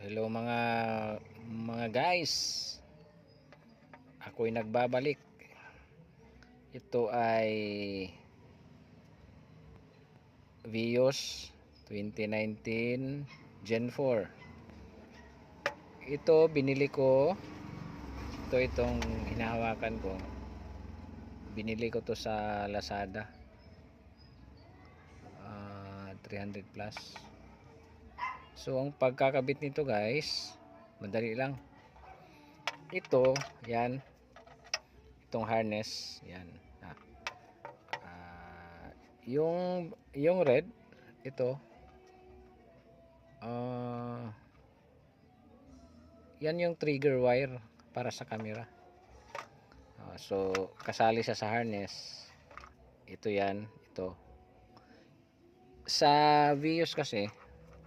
Hello mga guys. Ako'y nagbabalik. Ito ay Vios 2019 Gen 4. Ito binili ko. Itong hinahawakan ko. Binili ko to sa Lazada. 300 plus. So ang pagkakabit nito guys, madali lang. Ito, yan. Itong harness, yan. Yung red, ito. Yan yung trigger wire para sa camera. So kasali siya sa harness. Ito yan, ito. Sa Vios kasi,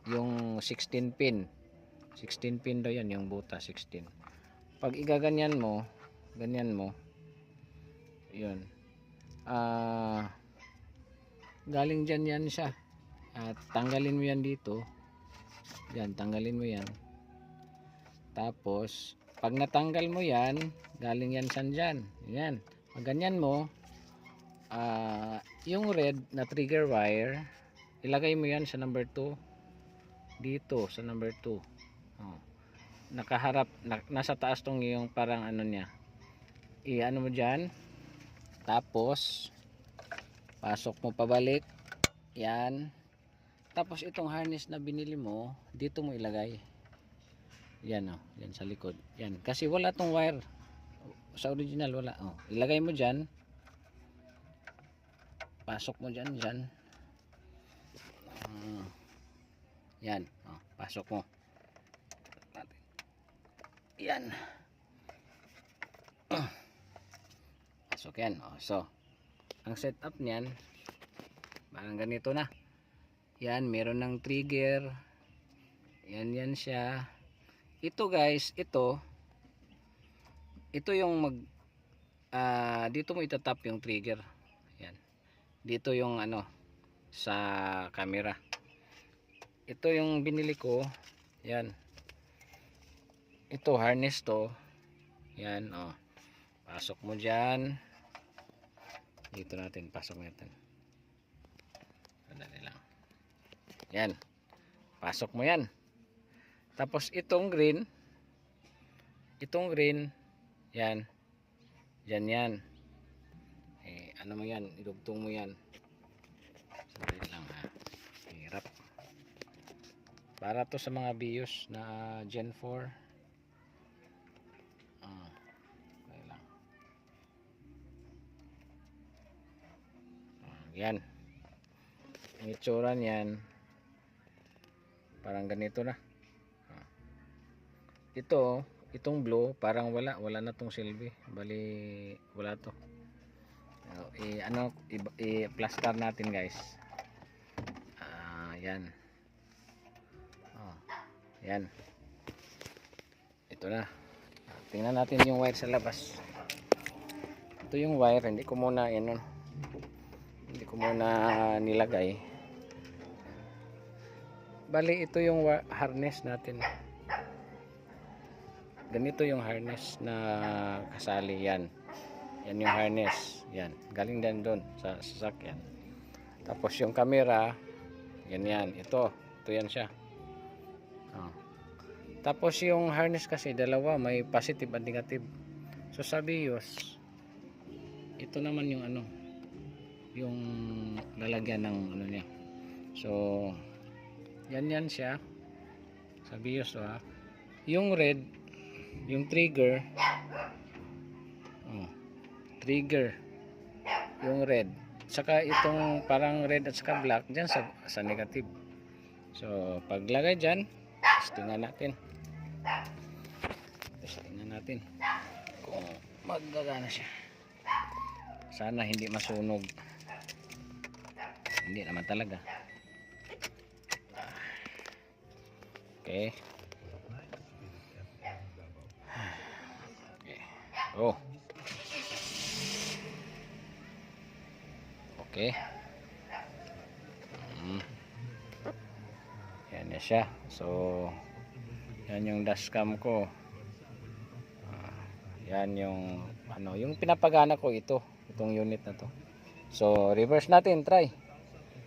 yung 16 pin daw yan, yung buta 16. Pag igaganyan mo, ganyan mo, yun, galing dyan yan siya, at tanggalin mo yan dito, yan, tanggalin mo yan, tapos pag natanggal mo yan, galing yan dyan, yan, pag ganyan mo, yung red na trigger wire, ilagay mo yan sa number 2 dito sa number 2. Nakaharap nasa taas tong yung parang ano niya, ano mo dyan, tapos pasok mo pabalik yan, tapos itong harness na binili mo dito mo ilagay yan, yan sa likod yan, kasi wala tong wire sa original, wala. Ilagay mo dyan, pasok mo dyan yan, pasok mo yan, pasok yan. So ang setup niyan parang ganito na yan, meron ng trigger yan siya. Ito guys, ito yung dito mo itatap yung trigger yan, dito yung ano sa camera. Ito yung binili ko yan, ito harness to yan, pasok mo dyan dito natin, pasok natin, sandali lang yan, pasok mo yan, tapos itong green yan yan, ano mo yan, idugtong mo yan, sandali lang hirap. Para to sa mga Vios na Gen 4. Okay lang. Yan. Ang itsura niyan parang ganito na. Itong blue parang wala na tong silbi. Bali wala to. I-plaster natin guys. Yan. Yan, ito na. Tingnan natin yung wire sa labas. Ito yung wire, hindi ko muna nilagay. Bali ito yung harness natin, ganito yung harness na kasali yan yung harness yan, galing din doon sa sasakyan. Tapos yung camera yan, ito yan siya. Tapos yung harness kasi dalawa, may positive at negative. So sa Vios, ito naman yung yung lalagyan ng niya. So yan siya sa Vios. Yung red, yung trigger yung red, saka itong parang red at saka black dyan sa negative. So paglagay dyan, testingan natin kung maggagana siya. Sana hindi masunog, hindi naman talaga. Okay, okay, yan na siya. So Yan yung dashcam ko. Yan yung ano, yung pinapagana ko itong unit na to. So reverse natin, try.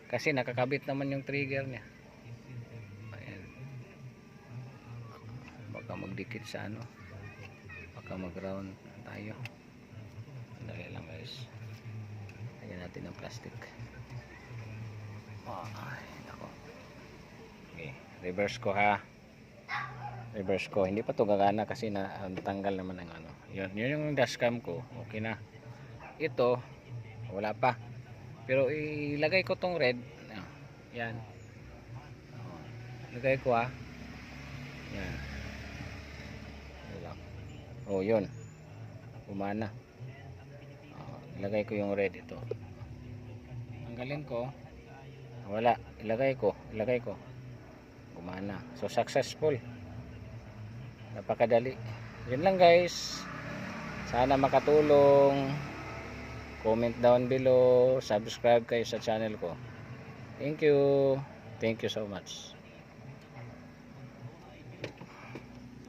Kasi nakakabit naman yung trigger niya. Ayan. Baka magdikit sa ano. Baka mag-round tayo. Dali lang guys. Lagyan natin ng plastic. Ay, nako. Okay, reverse ko ha. Reverse ko. Hindi pa to gagana kasi natanggal naman ng ano. Yun yung dashcam ko. Okay na. Ito wala pa. Pero ilagay ko tong red. Yan. Ilagay ko ha. Yan. Oh, yun. Umana. Ilagay ko yung red ito. Tanggalin ko. Wala. Ilagay ko. Gumana. So successful. Napakadali. Yun lang guys. Sana makatulong. Comment down below. Subscribe kayo sa channel ko. Thank you. Thank you so much.